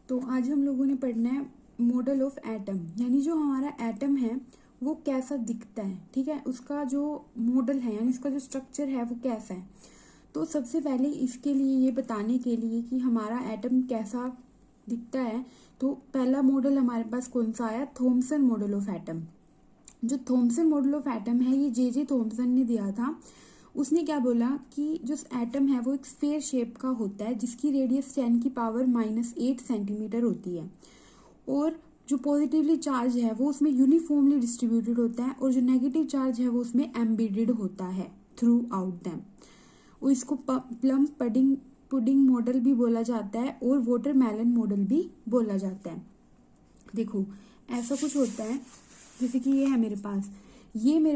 तो आज हम लोगों ने पढ़ना है मॉडल ऑफ एटम, यानी जो हमारा एटम है वो कैसा दिखता है। ठीक है, उसका जो मॉडल है यानी उसका जो स्ट्रक्चर है वो कैसा है। तो सबसे पहले इसके लिए ये बताने के लिए कि हमारा एटम कैसा दिखता है, तो पहला मॉडल हमारे पास कौन सा आया, थॉमसन मॉडल ऑफ एटम। जो थॉमसन मॉडल ऑफ एटम है ये जे थॉमसन ने दिया था। उसने क्या बोला कि जो एटम है वो एक स्फेयर शेप का होता है जिसकी रेडियस 10⁻⁸ सेंटीमीटर होती है, और जो पॉजिटिवली चार्ज है वो उसमें यूनिफॉर्मली डिस्ट्रीब्यूटेड होता है, और जो नेगेटिव चार्ज है वो उसमें एम्बेडेड होता है थ्रू आउट दैम। और इसको प्लम पुडिंग पुडिंग मॉडल भी बोला जाता है और वाटरमेलन मॉडल भी बोला जाता है। देखो ऐसा कुछ होता है, जैसे कि ये है मेरे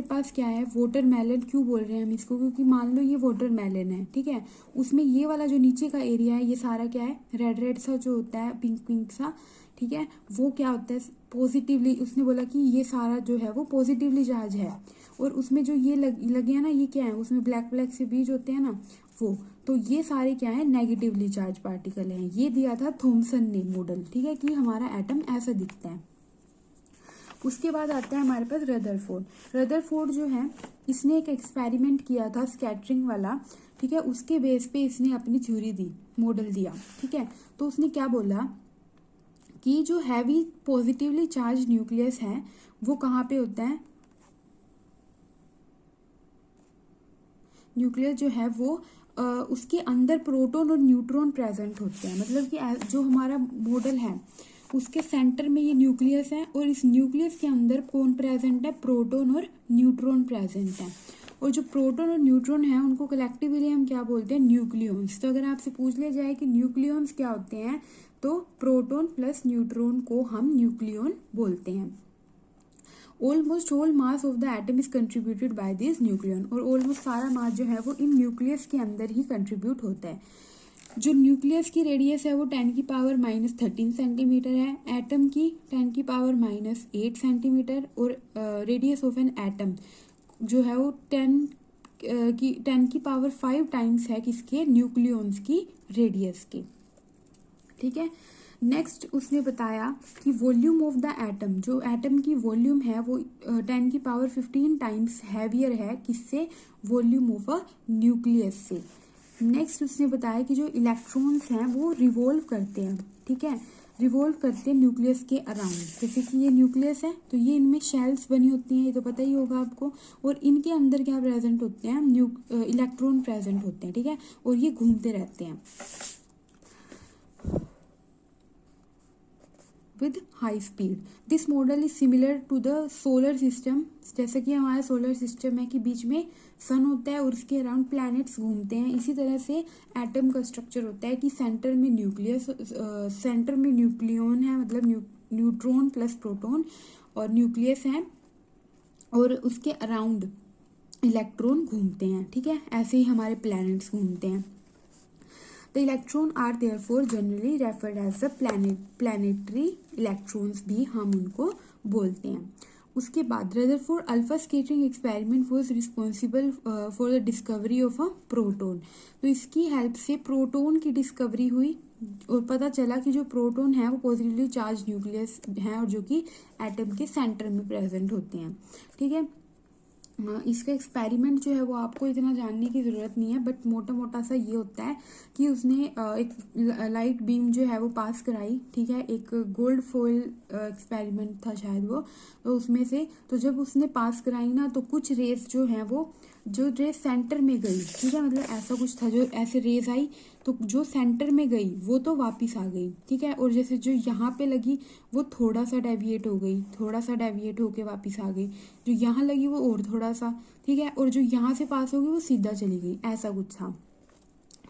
पास क्या है, वाटरमेलन। क्यों बोल रहे हैं हम इसको, क्योंकि मान लो ये वाटरमेलन है, ठीक है। उसमें ये वाला जो नीचे का एरिया है ये सारा क्या है, रेड रेड सा जो होता है, पिंक पिंक सा, ठीक है। वो क्या होता है, पॉजिटिवली, उसने बोला कि ये सारा जो है वो पॉजिटिवली चार्ज है। और उसमें जो ये लगे हैं ना, ये क्या है, उसमें ब्लैक ब्लैक से बीज होते हैं ना वो, तो ये सारे क्या है, नेगेटिवली चार्ज पार्टिकल हैं। ये दिया था थॉमसन ने मॉडल, ठीक है, कि हमारा एटम ऐसा दिखता है। उसके बाद आता है हमारे पास रदरफोर्ड जो है, इसने एक एक्सपेरिमेंट किया था स्कैटरिंग वाला, ठीक है। उसके बेस पे इसने अपनी थ्योरी दी, मॉडल दिया, ठीक है। तो उसने क्या बोला कि जो हैवी पॉजिटिवली चार्ज न्यूक्लियस है वो कहाँ पे होता है, न्यूक्लियस जो है वो उसके अंदर प्रोटॉन और न्यूट्रॉन प्रेजेंट होते हैं। मतलब कि जो हमारा मॉडल है उसके सेंटर में ये न्यूक्लियस है, और इस न्यूक्लियस के अंदर कौन प्रेजेंट है, प्रोटॉन और न्यूट्रॉन प्रेजेंट है। और जो प्रोटॉन और न्यूट्रॉन है उनको कलेक्टिवली हम क्या बोलते हैं, न्यूक्लियॉन्स। तो अगर आपसे पूछ लिया जाए कि न्यूक्लियॉन्स क्या होते हैं, तो प्रोटॉन प्लस न्यूट्रॉन को हम न्यूक्लियॉन बोलते हैं। Almost whole mass of the atom is contributed by this nucleon, और ऑलमोस्ट सारा मास जो है वो इन न्यूक्लियस के अंदर ही कंट्रीब्यूट होता है। जो न्यूक्लियस की रेडियस है वो 10⁻⁻13 सेंटीमीटर है, एटम की 10⁻⁸ सेंटीमीटर, और रेडियस ऑफ एन एटम जो है वो 10⁵ टाइम्स है किसके, न्यूक्लियॉन्स की रेडियस के, ठीक है। नेक्स्ट उसने बताया कि वॉल्यूम ऑफ द एटम, जो एटम की वॉल्यूम है वो 10⁻15 टाइम्स हैवियर है किससे, वॉल्यूम ऑफ अ न्यूक्लियस से। नेक्स्ट उसने बताया कि जो इलेक्ट्रॉन्स हैं वो रिवॉल्व करते हैं, ठीक है, रिवॉल्व करते हैं न्यूक्लियस के अराउंड। जैसे कि ये न्यूक्लियस है तो ये इनमें शेल्स बनी होती हैं, ये तो पता ही होगा आपको, और इनके अंदर क्या प्रेजेंट होते हैं, इलेक्ट्रॉन प्रेजेंट होते हैं, ठीक है, और ये घूमते रहते हैं with high speed. This model is similar to the solar system. जैसे कि हमारा सोलर सिस्टम है कि बीच में सन होता है और उसके अराउंड प्लैनेट्स घूमते हैं, इसी तरह से एटम का स्ट्रक्चर होता है कि सेंटर में सेंटर में न्यूक्लियन है, मतलब न्यूट्रॉन प्लस प्रोटॉन, और न्यूक्लियस है, और उसके अराउंड इलेक्ट्रॉन घूमते हैं, ठीक है। ऐसे ही हमारे प्लैनेट्स घूमते हैं। The electron are therefore generally referred as the planetary electrons भी हम उनको बोलते हैं। उसके बाद Rutherford alpha scattering experiment was responsible for the discovery of a proton. तो इसकी हेल्प से प्रोटॉन की डिस्कवरी हुई और पता चला कि जो प्रोटॉन है वो पॉजिटिवली चार्ज न्यूक्लियस है, और जो कि एटम के सेंटर में प्रेजेंट होते हैं, ठीक है। इसका एक्सपेरिमेंट जो है वो आपको इतना जानने की ज़रूरत नहीं है, बट मोटा मोटा सा ये होता है कि उसने एक लाइट बीम जो है वो पास कराई, ठीक है, एक गोल्ड फॉइल एक्सपेरिमेंट था शायद वो, तो उसमें से तो जब उसने पास कराई ना, तो कुछ रेस जो है वो, जो रेस सेंटर में गई, ठीक है, मतलब ऐसा कुछ था, जो ऐसे रेस आई तो जो सेंटर में गई वो तो वापस आ गई, ठीक है, और जैसे जो यहाँ पे लगी वो थोड़ा सा डेविएट हो गई, थोड़ा सा डेविएट होके वापस आ गई, जो यहाँ लगी वो और थोड़ा सा, ठीक है, और जो यहाँ से पास होगी वो सीधा चली गई, ऐसा कुछ था।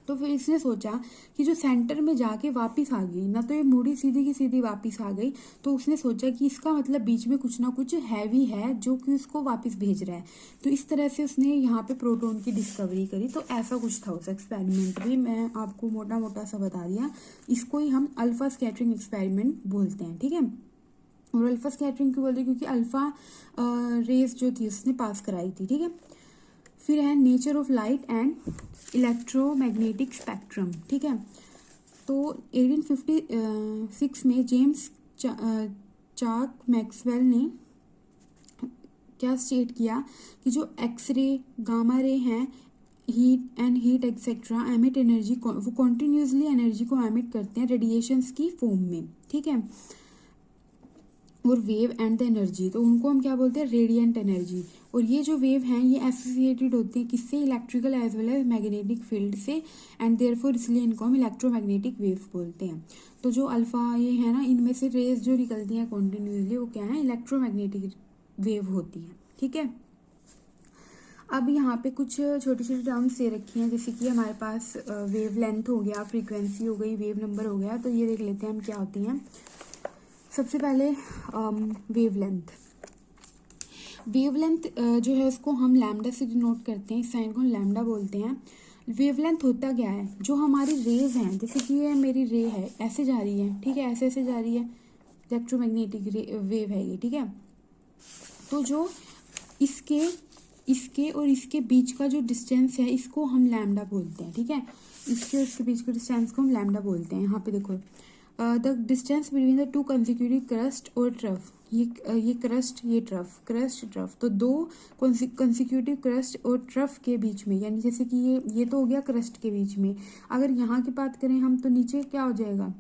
तो फिर इसने सोचा कि जो सेंटर में जाके वापस आ गई ना, तो ये मुड़ी सीधी की सीधी वापस आ गई, तो उसने सोचा कि इसका मतलब बीच में कुछ ना कुछ हैवी है जो कि उसको वापस भेज रहा है। तो इस तरह से उसने यहाँ पे प्रोटॉन की डिस्कवरी करी। तो ऐसा कुछ था उस एक्सपेरिमेंट में, मैं आपको मोटा मोटा सा बता दिया। इसको ही हम अल्फा स्कैटरिंग एक्सपेरिमेंट बोलते हैं, ठीक है। और अल्फा स्कैटरिंग क्यों बोलते हैं, क्योंकि अल्फा रेस जो थी उसने पास कराई थी, ठीक है। फिर है nature of light and electromagnetic spectrum, ठीक है। तो 1856 में जेम्स चार्क मैक्सवेल ने क्या स्टेट किया कि जो एक्सरे, गामा रे हैं, हीट एक्सेट्रा एमिट एनर्जी, वो कॉन्टिन्यूसली एनर्जी को एमिट करते हैं रेडिएशंस की फॉर्म में, ठीक है। और वेव एंड द एनर्जी, तो उनको हम क्या बोलते हैं, रेडिएंट एनर्जी। और ये जो वेव हैं ये एसोसिएटेड होती है किससे, electrical as well as magnetic field से, एंड देयरफॉर इसलिए इनको हम इलेक्ट्रोमैग्नेटिक वेव बोलते हैं। तो जो अल्फा ये है ना, इनमें से रेज जो निकलती हैं कॉन्टिन्यूसली वो क्या है, इलेक्ट्रोमैग्नेटिक वेव होती है, ठीक है। अब यहाँ पे कुछ छोटी छोटी टर्म्स दे रखी हैं, जैसे कि हमारे पास वेव लेंथ हो गया, फ्रीक्वेंसी हो गई, वेव नंबर हो गया। तो ये देख लेते हैं हम क्या होती हैं। सबसे पहले वेव लेंथ। वेव लेंथ जो है उसको हम लैम्डा से डिनोट करते हैं, इस साइन को हम लैम्डा बोलते हैं। वेव लेंथ होता क्या है, जो हमारी रेज हैं, जैसे कि ये मेरी रे है, ऐसे जा रही है, ठीक है, ऐसे ऐसे जा रही है, इलेक्ट्रोमैग्नेटिक वेव है ये, ठीक है। तो जो इसके और इसके बीच का जो डिस्टेंस है इसको हम लैम्डा बोलते हैं, ठीक है। इसके और इसके बीच के डिस्टेंस को हम लैम्डा बोलते हैं। यहाँ पे देखो, the distance between the two consecutive crust और ट्रफ, ये क्रस्ट, ये ट्रफ, क्रस्ट ट्रफ, तो दो कंसेक्यूटिव क्रस्ट और ट्रफ के बीच में, यानी जैसे कि ये तो हो गया क्रस्ट के बीच में। अगर यहाँ की बात करें हम, तो नीचे क्या हो जाएगा,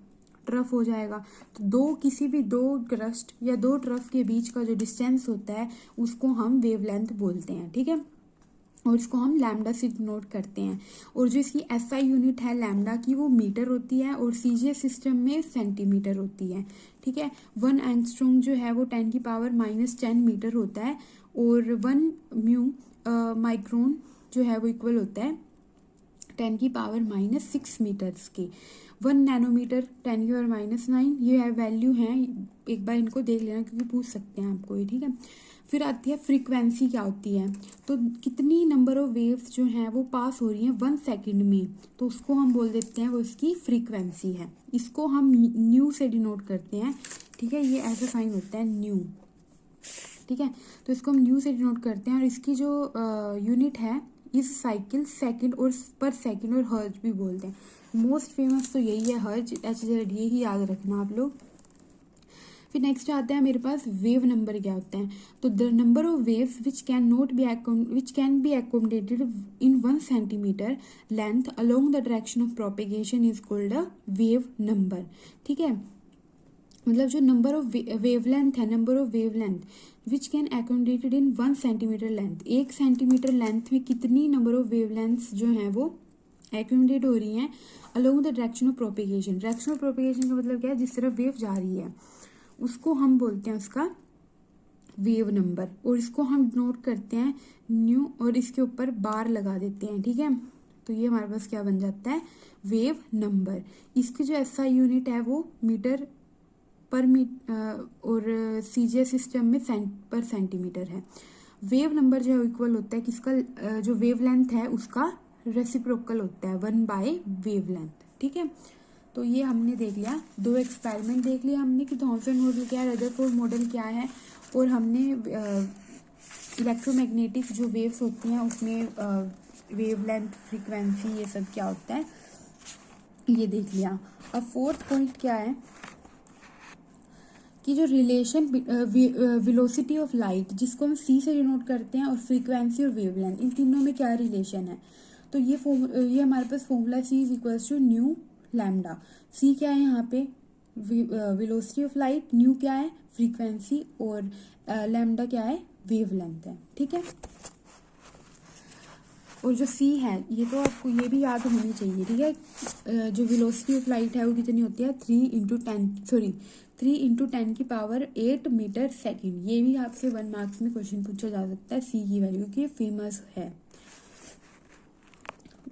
ट्रफ हो जाएगा। तो किसी भी दो क्रस्ट या दो ट्रफ के बीच का जो डिस्टेंस होता है उसको हम वेवलेंथ बोलते हैं, ठीक है। और इसको हम लैम्डा से डिनोट करते हैं। और जो इसकी एसआई यूनिट है लैम्डा की, वो मीटर होती है, और सीजीएस सिस्टम में सेंटीमीटर होती है, ठीक है। 1 एंगस्ट्रॉम जो है वो 10⁻⁻10 मीटर होता है, और 1 म्यू माइक्रोन जो है वो इक्वल होता है 10⁻⁻6 मीटर्स के। 1 नैनोमीटर 10⁻⁹, ये वैल्यू हैं, एक बार इनको देख लेना क्योंकि पूछ सकते हैं आपको ये, ठीक है। फिर आती है फ्रीक्वेंसी क्या होती है, तो कितनी नंबर ऑफ वेव्स जो हैं वो पास हो रही हैं 1 सेकेंड में, तो उसको हम बोल देते हैं वो इसकी फ्रीक्वेंसी है। इसको हम न्यू से डिनोट करते हैं, ठीक है, ये ऐसा साइन होता है न्यू, ठीक है। तो इसको हम न्यू से डिनोट करते हैं, और इसकी जो यूनिट है इस साइकिल, सेकंड और पर सेकंड, और हर्ज भी बोलते हैं। मोस्ट फेमस तो यही है हर्ज, HZ, यही याद रखना आप लोग। फिर नेक्स्ट आता है मेरे पास वेव नंबर क्या होता है। तो the number of waves which can be accommodated in 1 centimetre length along the direction of propagation is called a wave number, ठीक है। मतलब जो नंबर ऑफ वेवलेंथ है, number of wavelength which can accommodated in 1 centimetre length, 1 centimetre length में कितनी number of wavelengths जो हैं वो एकोमोडेट हो रही हैं along the direction of propagation. Direction of propagation का मतलब क्या है, जिस तरफ वेव जा रही है उसको हम बोलते हैं उसका वेव नंबर, और इसको हम नोट करते हैं न्यू, और इसके ऊपर बार लगा देते हैं, ठीक है। तो ये हमारे पास क्या बन जाता है, वेव नंबर। इसकी जो एसआई यूनिट है वो मीटर पर और सीजीएस सिस्टम में पर सेंटीमीटर है। वेव नंबर जो है इक्वल होता है किसका, जो वेव लेंथ है उसका रेसिप्रोकल होता है 1/वेव लेंथ, ठीक है। तो ये हमने देख लिया, 2 एक्सपेरिमेंट देख लिया हमने कि थॉमसन मॉडल क्या है, रदरफोर्ड मॉडल क्या है, और हमने इलेक्ट्रोमैग्नेटिक जो वेव्स होती हैं उसमें वेव लेंथ, फ्रीक्वेंसी, ये सब क्या होता है ये देख लिया। अब 4th पॉइंट क्या है कि जो रिलेशन वेलोसिटी ऑफ लाइट, जिसको हम c से डिनोट करते हैं, और फ्रीक्वेंसी और वेवलेंथ, इन तीनों में क्या रिलेशन है। तो ये हमारे पास formula c is equals to nu lambda. c क्या है यहाँ पे, वेलोसिटी ऑफ लाइट, न्यू क्या है फ्रीक्वेंसी, और लैम्डा क्या है वेवलेंथ है, ठीक है। और जो c है ये तो आपको ये भी याद होनी चाहिए, ठीक है। जो वेलोसिटी ऑफ लाइट है वो कितनी होती है, 3 × 10⁸ मीटर सेकेंड। ये भी आपसे 1 मार्क्स में क्वेश्चन पूछा जा सकता है, c की वैल्यू, क्योंकि ये फेमस है।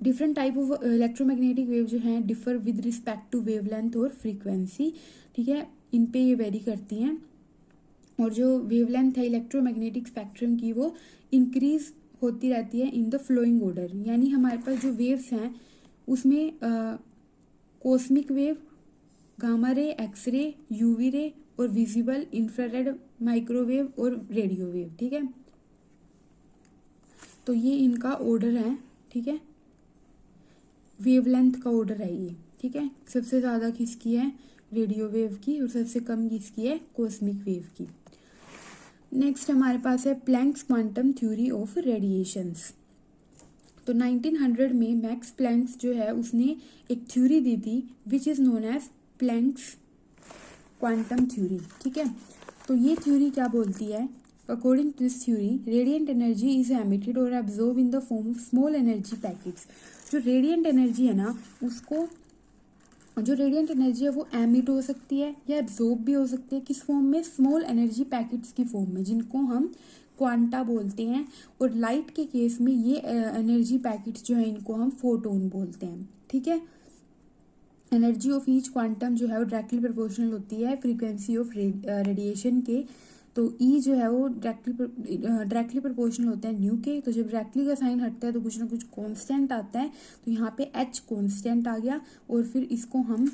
Different type of electromagnetic wave जो हैं differ with respect to wavelength और फ्रीक्वेंसी, ठीक है, इन पे ये वेरी करती हैं। और जो वेवलेंथ है इलेक्ट्रोमैग्नेटिक स्पेक्ट्रम की, वो इंक्रीज होती रहती है इन द फ्लोइंग ऑर्डर, यानी हमारे पास जो वेव्स हैं उसमें cosmic wave, gamma ray, X ray, UV ray, और विजिबल, इंफ्रारेड, माइक्रोवेव और रेडियो वेव, ठीक है। तो ये इनका ऑर्डर है, ठीक है, वेवलेंथ का ऑर्डर है ये, ठीक है। सबसे ज़्यादा किसकी है, रेडियो वेव की, और सबसे कम किसकी है, कॉस्मिक वेव की। नेक्स्ट हमारे पास है Planck's quantum theory of radiations. तो 1900 में मैक्स प्लैंक्स जो है उसने एक थ्योरी दी थी which is known as Planck's quantum theory, ठीक है। तो ये थ्योरी क्या बोलती है, according to this theory radiant energy is emitted और absorb in the form of small energy packets. जो रेडिएंट एनर्जी है ना उसको, जो रेडिएंट एनर्जी है वो एमिट हो सकती है या एब्जॉर्ब भी हो सकती है, किस फॉर्म में, स्मॉल एनर्जी पैकेट्स की फॉर्म में, जिनको हम क्वांटा बोलते हैं। और लाइट के केस में ये एनर्जी पैकेट्स जो है इनको हम फोटोन बोलते हैं, ठीक है। एनर्जी ऑफ ईच क्वांटम जो है वो डायरेक्टली प्रोपोर्शनल होती है फ्रीक्वेंसी ऑफ रेडिएशन के। तो ई जो है वो डायरेक्टली प्रोपोर्शनल होता है न्यू के। तो जब डायरेक्टली का साइन हटता है तो कुछ ना कुछ कांस्टेंट आता है, तो यहाँ पे एच कांस्टेंट आ गया। और फिर इसको हम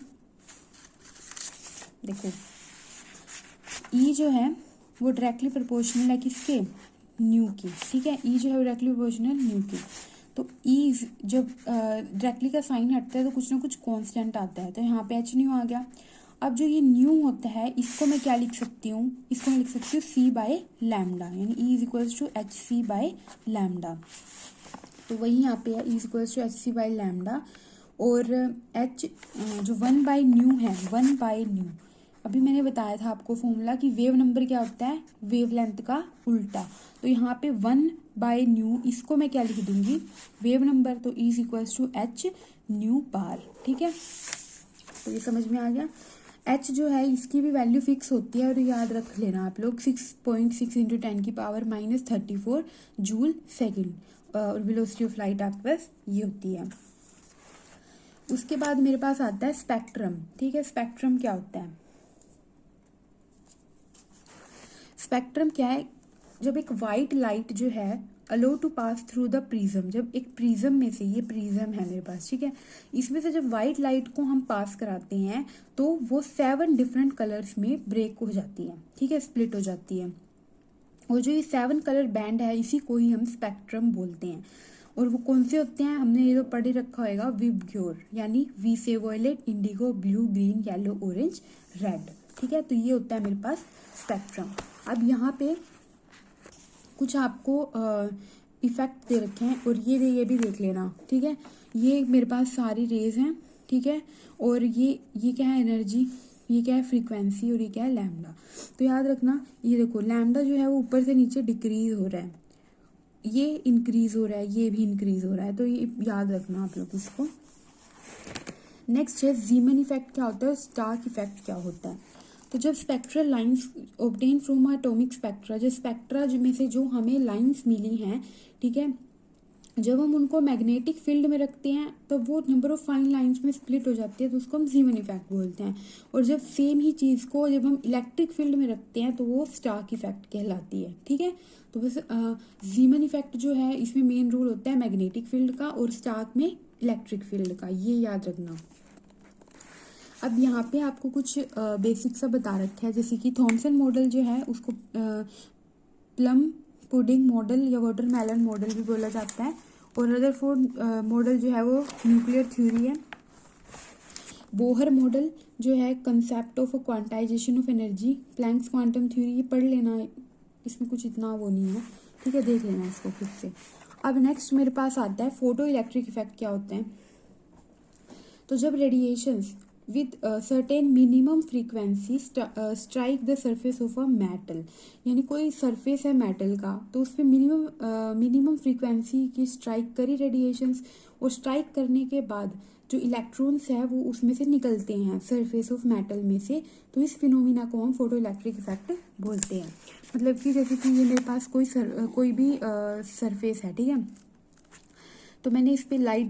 देखो, ई जो है वो डायरेक्टली प्रोपोर्शनल है किसके, न्यू के, ठीक है। ई जो है वो डायरेक्टली प्रोपोर्शनल न्यू के। तो ई जब डायरेक्टली का साइन हटता है तो कुछ ना कुछ कांस्टेंट आता है, तो यहाँ पे एच न्यू आ गया। अब जो ये न्यू होता है इसको मैं क्या लिख सकती हूँ, इसको मैं लिख सकती हूँ सी बाय लैम्डा, यानी E is equals to H C by lambda. तो वही यहाँ पे है, E is equals to H C by lambda. और एच जो 1 बाय न्यू है, 1 बाय न्यू, अभी मैंने बताया था आपको फॉर्मूला कि वेव नंबर क्या होता है, वेव लेंथ का उल्टा। तो यहाँ पे 1 बाय न्यू, इसको मैं क्या लिख दूंगी, वेव नंबर। तो E is equals to h nu bar, ठीक है। तो ये समझ में आ गया। एच जो है इसकी भी वैल्यू फिक्स होती है, और याद रख लेना आप लोग 6.6 इंटू 10⁻⁻34 जूल सेकेंड, और वेलोसिटी ऑफ लाइट आपके पास ये होती है। उसके बाद मेरे पास आता है स्पेक्ट्रम, ठीक है। स्पेक्ट्रम क्या होता है, स्पेक्ट्रम क्या है, जब एक वाइट लाइट जो है allow to pass through the prism, जब एक प्रिज्म में से, ये प्रिज्म है मेरे पास, ठीक है, इसमें से जब वाइट लाइट को हम पास कराते हैं तो वो 7 डिफरेंट कलर्स में ब्रेक हो जाती है, ठीक है, स्प्लिट हो जाती है। और जो ये 7 कलर बैंड है इसी को ही हम स्पेक्ट्रम बोलते हैं। और वो कौन से होते हैं, हमने ये तो पढ़ ही रखा होगा, विबग्योर, यानी वी से violet, indigo, blue, green, yellow, orange, red, ठीक है। तो ये होता है मेरे पास स्पेक्ट्रम। अब यहाँ पे कुछ आपको इफेक्ट दे रखे हैं, और ये भी देख लेना, ठीक है। ये मेरे पास सारी रेज हैं, ठीक है। और ये क्या है, एनर्जी, ये क्या है, फ्रीक्वेंसी, और ये क्या है, लैम्डा। तो याद रखना, ये देखो लैम्डा जो है वो ऊपर से नीचे डिक्रीज हो रहा है, ये इंक्रीज हो रहा है, ये भी इंक्रीज हो रहा है, तो ये याद रखना आप लोग इसको। नेक्स्ट है जीमन इफेक्ट क्या होता है, स्टार्क इफेक्ट क्या होता है। तो जब spectral lines obtain from atomic spectra, जो स्पेक्ट्रा में से जो हमें लाइंस मिली हैं, ठीक है, जब हम उनको मैग्नेटिक फील्ड में रखते हैं तो वो नंबर ऑफ फाइन लाइंस में स्प्लिट हो जाती है, तो उसको हम जीमन इफेक्ट बोलते हैं। और जब सेम ही चीज़ को जब हम इलेक्ट्रिक फील्ड में रखते हैं तो वो स्टार्क इफेक्ट कहलाती है, ठीक है। तो बस जीमन इफेक्ट जो है इसमें मेन रोल होता है मैग्नेटिक फील्ड का, और स्टार्क में इलेक्ट्रिक फील्ड का, ये याद रखना। अब यहाँ पे आपको कुछ बेसिक सा बता रखा है, जैसे कि थॉमसन मॉडल जो है उसको प्लम पुडिंग मॉडल या वाटरमेलन मॉडल भी बोला जाता है। और रदरफोर्ड मॉडल जो है वो न्यूक्लियर थ्योरी है। बोहर मॉडल जो है concept of quantisation of energy, Planck's quantum theory, ये पढ़ लेना, इसमें कुछ इतना वो नहीं है, ठीक है, देख लेना इसको खुद से। अब नेक्स्ट मेरे पास आता है फोटो इलेक्ट्रिक इफेक्ट क्या होता है। तो जब radiations with certain minimum frequency strike the surface of a metal, यानी कोई सरफेस है मेटल का, तो उस पर मिनिमम फ्रीक्वेंसी की स्ट्राइक करी रेडिएशंस, और स्ट्राइक करने के बाद जो इलेक्ट्रॉन्स है वो उसमें से निकलते हैं सरफेस ऑफ मेटल में से, तो इस फिनोमिना को हम फोटो इलेक्ट्रिक इफेक्ट बोलते हैं। मतलब कि जैसे कि ये मेरे पास कोई भी सरफेस है, ठीक है, तो मैंने इस पर लाइट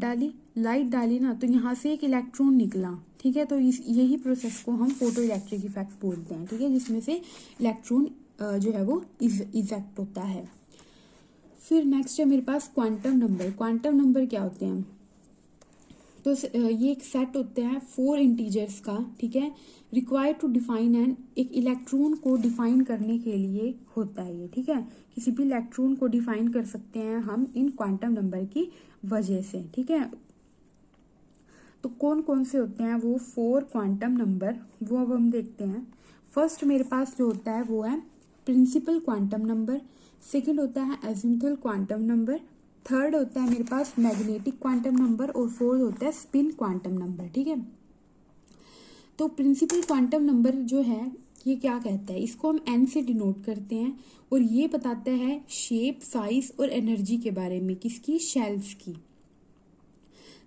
डाली ना, तो यहाँ से एक इलेक्ट्रॉन निकला, ठीक है। तो यही प्रोसेस को हम फोटो इलेक्ट्रिक इफेक्ट बोलते हैं, ठीक है, जिसमें से इलेक्ट्रॉन जो है वो इजेक्ट होता है। फिर नेक्स्ट है मेरे पास क्वांटम नंबर। क्वांटम नंबर क्या होते हैं, तो ये एक सेट होते हैं 4 इंटीजर्स का, ठीक है, रिक्वायर्ड टू डिफाइन एंड, एक इलेक्ट्रॉन को डिफाइन करने के लिए होता है ये, ठीक है। किसी भी इलेक्ट्रॉन को डिफाइन कर सकते हैं हम इन क्वांटम नंबर की वजह से, ठीक है। तो कौन कौन से होते हैं वो 4 क्वांटम नंबर, वो अब हम देखते हैं। फर्स्ट मेरे पास जो होता है वो है प्रिंसिपल क्वांटम नंबर, सेकंड होता है एजिमुथल क्वांटम नंबर, थर्ड होता है मेरे पास मैग्नेटिक क्वांटम नंबर और फोर्थ होता है स्पिन क्वांटम नंबर। ठीक है, तो प्रिंसिपल क्वांटम नंबर जो है ये क्या कहता है, इसको हम एन से डिनोट करते हैं और ये बताता है शेप, साइज और एनर्जी के बारे में, किसकी, शेल्स की,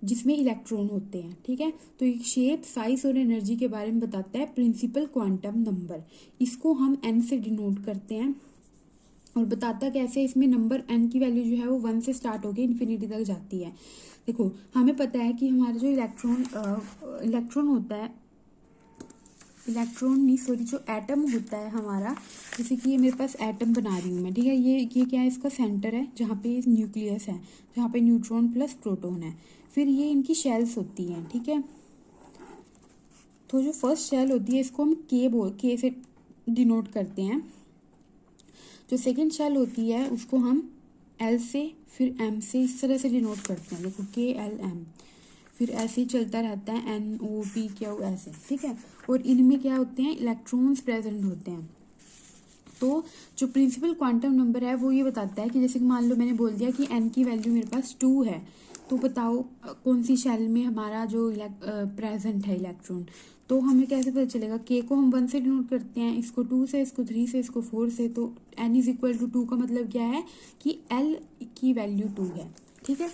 जिसमें इलेक्ट्रॉन होते हैं। ठीक है, तो ये शेप, साइज और एनर्जी के बारे में बताता है प्रिंसिपल क्वांटम नंबर। इसको हम एन से डिनोट करते हैं और बताता कैसे, इसमें नंबर एन की वैल्यू जो है वो 1 से स्टार्ट होकर इन्फिनिटी तक जाती है। देखो हमें पता है कि हमारा जो इलेक्ट्रॉन होता है, जो एटम होता है हमारा, जैसे कि ये मेरे पास एटम बना रही हूँ मैं। ठीक है, ये क्या है, इसका सेंटर है जहाँ पे न्यूक्लियस है, जहाँ पे न्यूट्रॉन प्लस प्रोटॉन है। फिर ये इनकी शेल्स होती हैं। ठीक है, तो जो फर्स्ट शेल होती है इसको हम के से डिनोट करते हैं। जो सेकंड शेल होती है उसको हम एल से, फिर एम से, इस तरह से डिनोट करते हैं। देखो KLM, फिर ऐसे ही चलता रहता है NOPQ ऐसे। ठीक है, और इनमें क्या होते हैं, इलेक्ट्रॉन्स प्रेजेंट होते हैं। तो जो प्रिंसिपल क्वांटम नंबर है वो ये बताता है कि जैसे कि मान लो मैंने बोल दिया कि n की वैल्यू मेरे पास 2 है, तो बताओ कौन सी शेल में हमारा जो प्रेजेंट है इलेक्ट्रॉन। तो हमें कैसे पता चलेगा, k को हम 1 से डिनोट करते हैं, इसको 2 से, इसको 3 से, इसको 4 से। तो n इज इक्वल टू 2 का मतलब क्या है कि l की वैल्यू 2 है। ठीक है,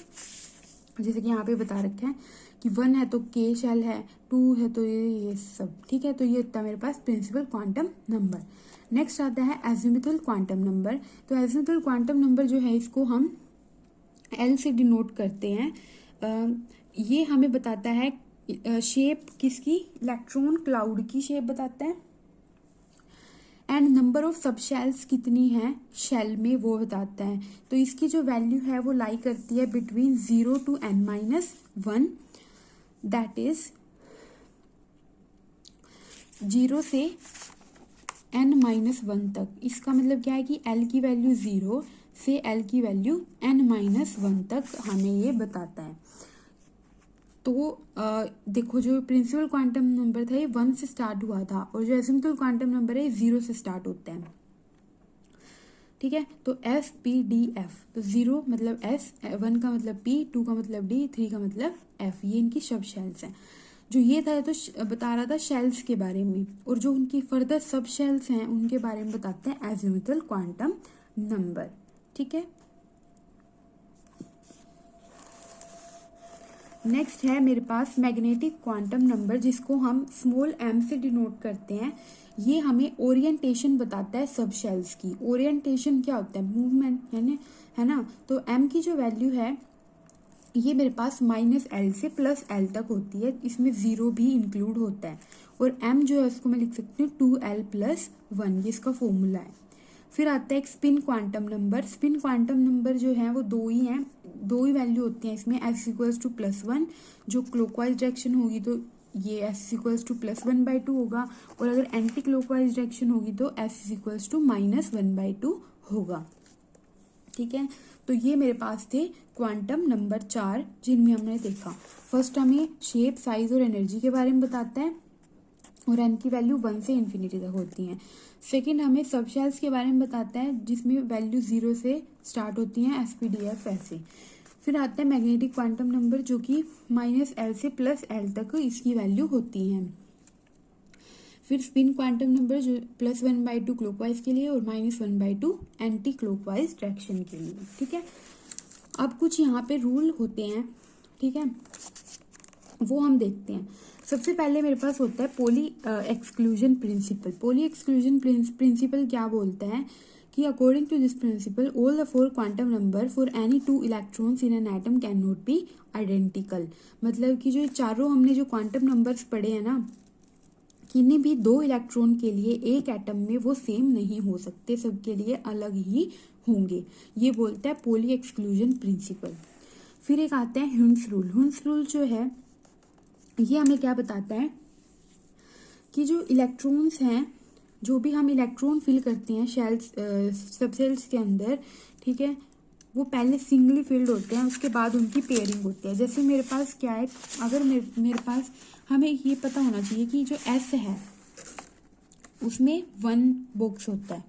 जैसे कि यहाँ पे बता रखा है कि 1 है तो k शेल है, 2 है तो ये सब। ठीक है, तो ये होता है मेरे पास प्रिंसिपल क्वांटम नंबर। नेक्स्ट आता है एजिमुथल क्वांटम नंबर। तो एजिमुथल क्वांटम नंबर जो है इसको हम L से डिनोट करते हैं। ये हमें बताता है शेप किसकी, इलेक्ट्रॉन क्लाउड की शेप बताता है, एंड नंबर ऑफ सब शेल्स कितनी है शेल में वो बताता है। तो इसकी जो वैल्यू है वो लाई करती है between 0 to n-1, that is 0 से n-1 तक। इसका मतलब क्या है कि L की वैल्यू 0 से L की वैल्यू n-1 तक हमें ये बताता है। तो देखो जो प्रिंसिपल क्वांटम नंबर था ये 1 से स्टार्ट हुआ था और जो एजिमुथल क्वांटम नंबर है 0 से स्टार्ट होता है। ठीक है, तो SPDF, तो 0 मतलब S, 1 का मतलब P, 2 का मतलब D, 3 का मतलब F, ये इनकी सब शेल्स हैं। जो ये था तो बता रहा था शेल्स के बारे में, और जो उनकी फर्दर सब शेल्स हैं उनके बारे में बताते हैं एजिमुथल क्वांटम नंबर। ठीक है, नेक्स्ट है मेरे पास मैग्नेटिक क्वांटम नंबर, जिसको हम स्मॉल m से डिनोट करते हैं। ये हमें ओरिएंटेशन बताता है सब शेल्स की। ओरिएंटेशन क्या होता है, मूवमेंट है ना। तो m की जो वैल्यू है ये मेरे पास -L से +L तक होती है, इसमें 0 भी इंक्लूड होता है। और m जो है उसको मैं लिख सकती हूँ 2l+1, ये इसका फॉर्मूला है। फिर आता है एक spin quantum number. Spin quantum number जो है वो 2 ही हैं, 2 ही वैल्यू होती हैं इसमें। s = +1, जो क्लॉकवाइज डायरेक्शन होगी तो ये s = +1/2 होगा, और अगर एंटी क्लॉकवाइज डायरेक्शन होगी तो s = -1/2 होगा। ठीक है, तो ये मेरे पास थे क्वांटम नंबर 4 जिनमें हमने देखा। फर्स्ट हमें शेप, साइज और एनर्जी के बारे में बताता है और n की वैल्यू 1 से इन्फिनिटी तक होती है। सेकंड हमें सब शेल्स के बारे में बताता है जिसमें वैल्यू 0 से स्टार्ट होती हैं, SPDF ऐसे। फिर आता है मैग्नेटिक क्वांटम नंबर जो कि -L से +L तक इसकी वैल्यू होती है। फिर स्पिन क्वांटम नंबर जो +1/2 क्लॉकवाइज के लिए और -1/2 एंटी क्लॉकवाइज डायरेक्शन के लिए। ठीक है, अब कुछ यहाँ पे रूल होते हैं। ठीक है, वो हम देखते हैं। सबसे पहले मेरे पास होता है Pauli exclusion principle. Pauli exclusion principle क्या बोलता है कि according to this principle all the 4 quantum number for any 2 electrons in an atom can not be identical. मतलब कि जो चारों हमने जो क्वांटम नंबर्स पढ़े हैं ना, किन्हीं भी 2 इलेक्ट्रॉन के लिए एक एटम में वो सेम नहीं हो सकते, सबके लिए अलग ही होंगे। ये बोलता है पॉली एक्सक्लूजन प्रिंसिपल। फिर एक आता है ह्यून्स रूल। ह्यून्स रूल जो है ये हमें क्या बताता है कि जो इलेक्ट्रॉन्स हैं, जो भी हम इलेक्ट्रॉन फिल करते हैं शेल्स सब सेल्स के अंदर, ठीक है, वो पहले सिंगली फिल्ड होते हैं, उसके बाद उनकी पेयरिंग होती है। जैसे मेरे पास क्या है, अगर मेरे पास, हमें ये पता होना चाहिए कि जो एस है उसमें 1 बॉक्स होता है,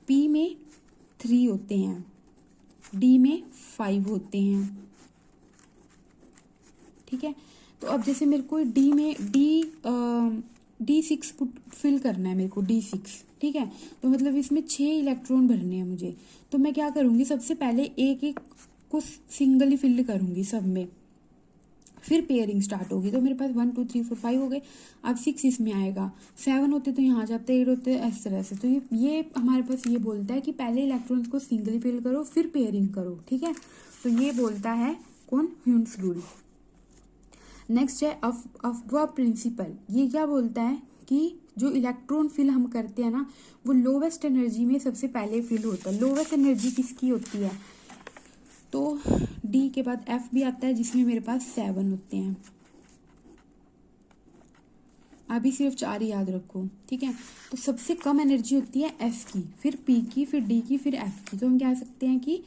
पी में 3 होते हैं, डी में 5 होते हैं, ठीक है। तो अब जैसे मेरे को D6 फिल करना है, मेरे को D6, ठीक है। तो मतलब इसमें 6 इलेक्ट्रॉन भरने हैं मुझे। तो मैं क्या करूँगी, सबसे पहले एक एक को सिंगली फिल करूँगी सब में, फिर पेयरिंग स्टार्ट होगी। तो मेरे पास 1 2 3 4 5 हो गए। अब 6 इसमें आएगा, 7 होते तो यहाँ जाते, 8 होते इस तरह से। तो ये हमारे पास ये बोलता है कि पहले इलेक्ट्रॉन्स को सिंगली फिल करो फिर पेयरिंग करो, ठीक है। तो ये बोलता है कौन, ह्यून्स रूल। नेक्स्ट है अफवा प्रिंसिपल। ये क्या बोलता है कि जो इलेक्ट्रॉन फिल हम करते हैं ना, वो लोवेस्ट एनर्जी में सबसे पहले फिल होता है। लोवेस्ट एनर्जी किसकी होती है, तो डी के बाद एफ भी आता है जिसमें मेरे पास 7 होते हैं। अभी सिर्फ 4 याद रखो, ठीक है। तो सबसे कम एनर्जी होती है एस की, फिर पी की, फिर डी की, फिर एफ की। तो हम कह सकते हैं कि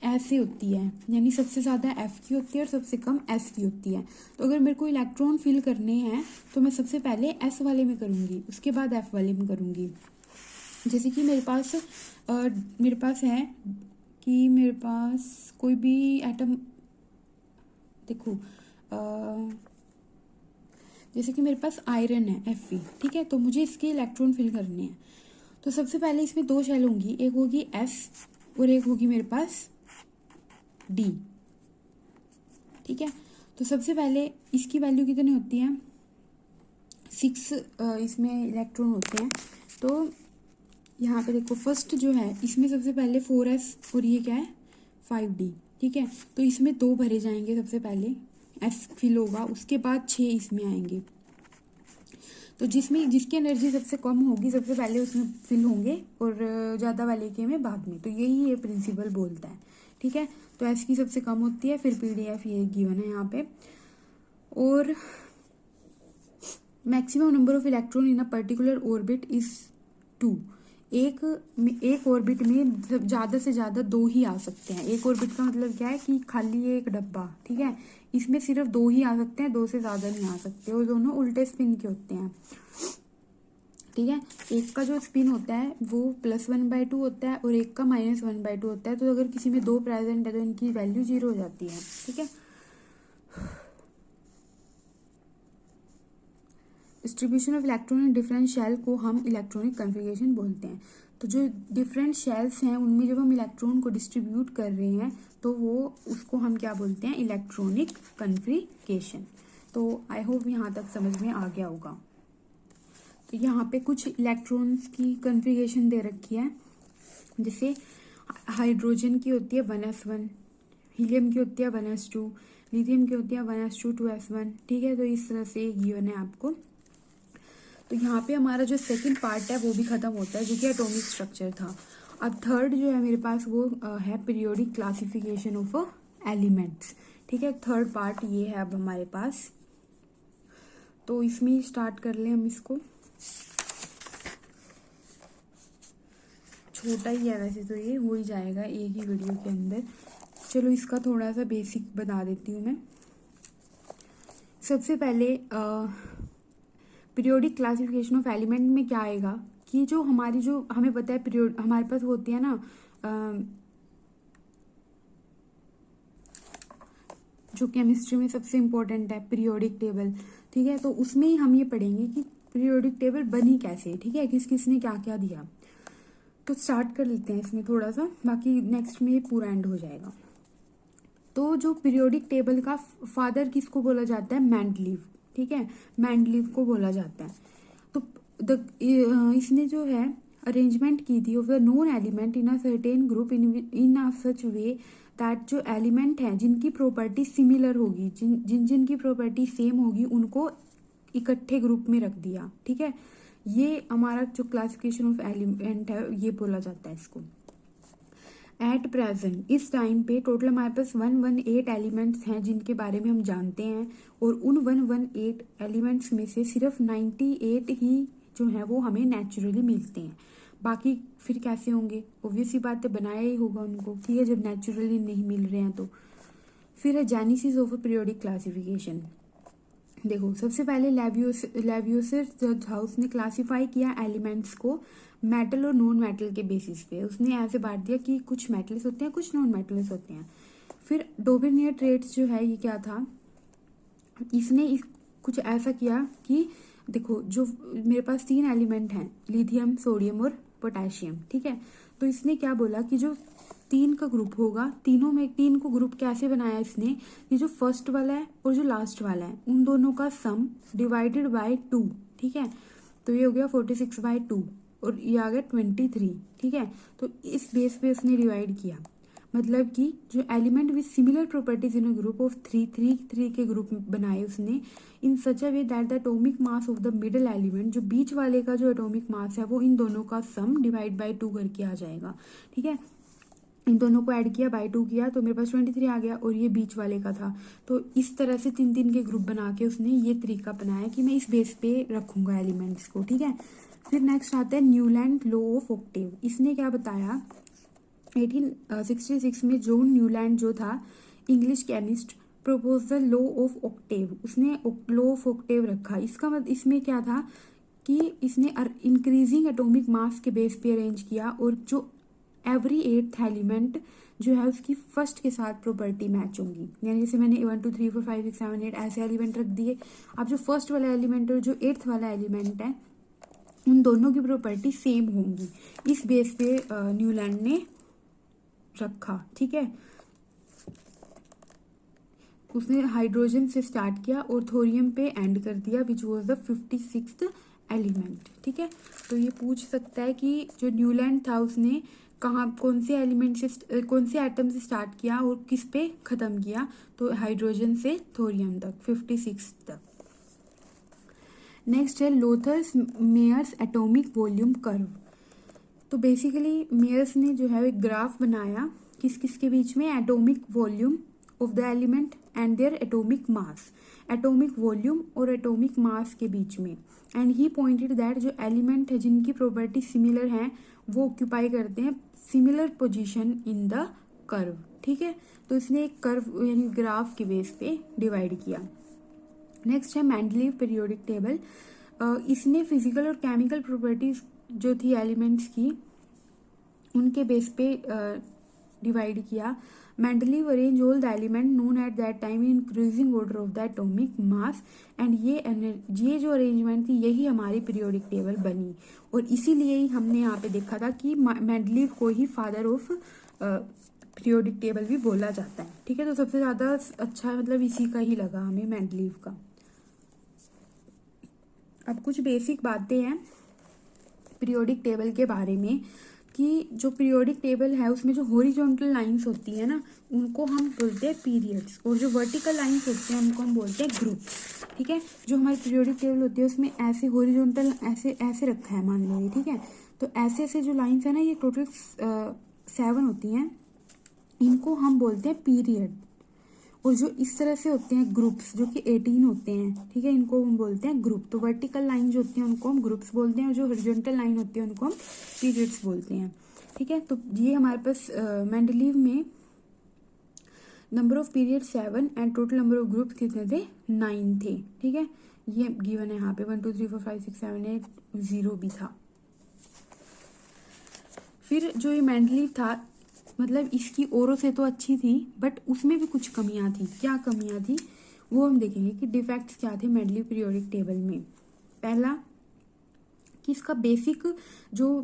ऐसे होती है, यानी सबसे ज़्यादा एफ की होती है और सबसे कम एस की होती है। तो अगर मेरे को इलेक्ट्रॉन फिल करने हैं तो मैं सबसे पहले एस वाले में करूँगी, उसके बाद एफ वाले में करूँगी। जैसे कि मेरे पास है कि मेरे पास कोई भी एटम, देखो जैसे कि मेरे पास आयरन है Fe, ठीक है। तो मुझे इसके इलेक्ट्रॉन फिल करने हैं। तो सबसे पहले इसमें 2 शेल होंगी, एक होगी एस और एक होगी मेरे पास डी, ठीक है। तो सबसे पहले इसकी वैल्यू कितनी होती है, 6 इसमें इलेक्ट्रॉन होते हैं। तो यहाँ पे देखो फर्स्ट जो है इसमें सबसे पहले 4s और ये क्या है 5d, ठीक है। तो इसमें 2 भरे जाएंगे, सबसे पहले s फिल होगा, उसके बाद 6 इसमें आएंगे। तो जिसकी एनर्जी सबसे कम होगी सबसे पहले उसमें फिल होंगे और ज़्यादा वाले के में बाद में। तो यही ये प्रिंसिपल बोलता है, ठीक है। तो एस की सबसे कम होती है, फिर PDF ये गिवन है यहाँ पे। और maximum number of electron in a particular orbit is 2। एक ऑर्बिट में ज़्यादा से ज़्यादा 2 ही आ सकते हैं। एक ऑर्बिट का मतलब क्या है कि खाली एक डब्बा, ठीक है, इसमें सिर्फ 2 ही आ सकते हैं, 2 से ज़्यादा नहीं आ सकते। और दोनों उल्टे स्पिन के होते हैं, ठीक है। एक का जो स्पिन होता है वो +1/2 होता है और एक का -1/2 होता है। तो अगर किसी में 2 प्रेजेंट है तो इनकी वैल्यू 0 हो जाती है, ठीक है। Distribution of electron in different shell को हम इलेक्ट्रॉनिक कन्फिगरेशन बोलते हैं। तो जो डिफरेंट शेल्स हैं उनमें जब हम इलेक्ट्रॉन को डिस्ट्रीब्यूट कर रहे हैं तो उसको हम क्या बोलते हैं, इलेक्ट्रॉनिक कन्फिगरेशन। तो आई होप यहाँ तक समझ में आ गया होगा। तो यहाँ पे कुछ इलेक्ट्रॉन्स की कन्फिगरेशन दे रखी है, जैसे हाइड्रोजन की होती है 1s1, हीलियम की होती है 1s2, लिथियम की होती है 1s2 2s1, ठीक है। तो इस तरह से गिवन है आपको। तो यहाँ पे हमारा जो सेकंड पार्ट है वो भी खत्म होता है, जो कि एटॉमिक स्ट्रक्चर था। अब थर्ड जो है मेरे पास वो है पीरियोडिक क्लासिफिकेशन ऑफ एलिमेंट्स, ठीक है। थर्ड पार्ट ये है अब हमारे पास। तो इसमें ही स्टार्ट कर लें हम इसको। छोटा ही है वैसे, तो ये हो ही जाएगा एक ही वीडियो के अंदर। चलो इसका थोड़ा सा बेसिक बता देती हूँ मैं। सबसे पहले पीरियोडिक क्लासिफिकेशन ऑफ एलिमेंट में क्या आएगा कि जो हमें पता है पीरियड हमारे पास वो होती है ना, जो केमिस्ट्री में सबसे इम्पोर्टेंट है पीरियोडिक टेबल, ठीक है। तो उसमें ही हम ये पढ़ेंगे कि पीरियोडिक टेबल बनी कैसे, ठीक है, किस ने क्या क्या दिया। तो स्टार्ट कर लेते हैं इसमें थोड़ा सा, बाकी नेक्स्ट में ये पूरा एंड हो जाएगा। तो जो पीरियोडिक टेबल का फादर किसको बोला जाता है, मेंडलीव, ठीक है, मेंडलीव को बोला जाता है। तो इसने जो है अरेंजमेंट की थी of the known element in a certain group in a such way that जो एलिमेंट हैं जिनकी प्रॉपर्टी सिमिलर होगी, जिनकी प्रॉपर्टी सेम होगी, उनको इकट्ठे ग्रुप में रख दिया, ठीक है। ये हमारा जो क्लासिफिकेशन ऑफ एलिमेंट है ये बोला जाता है इसको। एट प्रेजेंट इस टाइम पे टोटल हमारे पास 118 एलिमेंट्स हैं जिनके बारे में हम जानते हैं, और उन 118 एलिमेंट्स में से सिर्फ 98 ही जो है वो हमें नेचुरली मिलते हैं। बाकी फिर कैसे होंगे, ऑब्वियस सी बात है बनाया ही होगा उनको, ठीक है, जब नेचुरली नहीं मिल रहे हैं तो। फिर है genesis of a periodic classification. देखो सबसे पहले लेवियोसिस हाउस ने क्लासिफाई किया एलिमेंट्स को मेटल और नॉन मेटल के बेसिस पे। उसने ऐसे बांट दिया कि कुछ मेटल्स होते हैं, कुछ नॉन मेटल्स होते हैं। फिर डोबेनियर ट्रेट्स जो है ये क्या था, इसने कुछ ऐसा किया कि देखो जो मेरे पास 3 एलिमेंट हैं, लिथियम, सोडियम और पोटेशियम, ठीक है, तो इसने क्या बोला कि जो 3 का ग्रुप होगा, तीनों में 3 को ग्रुप कैसे बनाया इसने, ये जो फर्स्ट वाला है और जो लास्ट वाला है उन दोनों का सम डिवाइडेड बाय 2, ठीक है, तो ये हो गया 46/2 और ये आ गया 23, ठीक है। तो इस बेस पे उसने डिवाइड किया, मतलब कि जो element with similar properties in a group of 3 के ग्रुप बनाए उसने in such a way that the atomic mass of the middle element, जो बीच वाले का जो एटॉमिक मास है वो इन दोनों का सम डिवाइड बाय 2 करके आ जाएगा, ठीक है। इन दोनों को ऐड किया, बाय 2 किया तो मेरे पास 23 आ गया, और ये बीच वाले का था। तो इस तरह से 3 के ग्रुप बना के उसने ये तरीका बनाया कि मैं इस बेस पे रखूंगा एलिमेंट्स को, ठीक है। फिर नेक्स्ट आता है न्यूलैंड लॉ ऑफ ऑक्टेव। इसने क्या बताया, 1866 में जॉन न्यूलैंड जो था English chemist, propose the law of Octave. उसने लॉ ऑफ ऑक्टेव रखा। इसका मतलब इसमें क्या था कि इसने इंक्रीजिंग एटॉमिक मास के बेस पे अरेंज किया, और जो एवरी 8th एलिमेंट जो है उसकी फर्स्ट के साथ प्रॉपर्टी मैच होंगी। यानी जैसे मैंने 1 2 3 4 5 6 7 8 ऐसे एलिमेंट रख दिए। अब जो फर्स्ट वाला एलिमेंट और जो 8th वाला एलिमेंट है उन दोनों की प्रॉपर्टी सेम होंगी। इस बेस पे न्यूलैंड ने रखा, ठीक है। उसने हाइड्रोजन से स्टार्ट किया और थोरियम पे एंड कर दिया, which was the 56th element, ठीक है। तो ये पूछ सकता है कि जो न्यूलैंड था उसने कहाँ कौन से एलिमेंट से कौन से एटम से स्टार्ट किया और किस पे खत्म किया, तो हाइड्रोजन से थोरियम तक 56 तक। नेक्स्ट है लोथर्स मेयर्स एटॉमिक वॉल्यूम कर्व। तो बेसिकली मेयर्स ने जो है एक ग्राफ बनाया किस किस के बीच में, atomic volume of the element and their atomic mass, atomic volume और एटॉमिक मास के बीच में। एंड ही पॉइंटेड दैट जो एलिमेंट है जिनकी प्रॉपर्टी सिमिलर हैं वो ऑक्यूपाई करते हैं similar position in the curve, ठीक है। तो इसने एक कर्व यानी ग्राफ के बेस पे डिवाइड किया। नेक्स्ट है मेंडलीव पीरियोडिक टेबल। इसने फिजिकल और केमिकल प्रॉपर्टीज जो थी एलिमेंट्स की उनके बेस पे डिवाइड किया। Mendeleev arrange all the element known at that time in increasing order of the atomic mass, and ये जो अरेंजमेंट थी यही हमारी पीरियोडिक टेबल बनी, और इसीलिए ही हमने यहाँ पे देखा था कि मेंडलीव को ही फादर ऑफ पीरियोडिक टेबल भी बोला जाता है, ठीक है। तो सबसे ज्यादा अच्छा मतलब इसी का ही लगा हमें मेंडलीव का। अब कुछ बेसिक बातें हैं पीरियोडिक टेबल के बारे में कि जो पीरियोडिक टेबल है उसमें जो हॉरिजॉन्टल लाइंस होती है ना उनको हम बोलते हैं पीरियड्स, और जो वर्टिकल लाइंस होती हैं उनको हम बोलते हैं ग्रुप्स, ठीक है। जो हमारी पीरियोडिक टेबल होती है उसमें ऐसे हॉरिजॉन्टल ऐसे रखा है मान लो ये, ठीक है। तो ऐसे ऐसे जो लाइंस है ना ये टोटल 7 होती हैं, इनको हम बोलते हैं पीरियड। और जो इस तरह से होते हैं ग्रुप्स जो कि 18 होते हैं, ठीक है, इनको हम बोलते हैं ग्रुप। तो वर्टिकल लाइन जो होती हैं उनको हम ग्रुप्स बोलते हैं, और जो हॉरिजॉन्टल लाइन होती है उनको हम पीरियड्स बोलते हैं, ठीक है। तो ये हमारे पास मेंडलीव में number of period 7 and total number of groups कितने थे, 9 थे, ठीक है। ये गिवन है यहाँ पे 1 2 3 4 5 6 7 8 0 भी था। फिर जो ये मेंडलीव था मतलब इसकी औरों से तो अच्छी थी बट उसमें भी कुछ कमियां थी। क्या कमियां थी वो हम देखेंगे कि डिफेक्ट्स क्या थे मेंडलीव पीरियोडिक टेबल में। पहला कि इसका बेसिक जो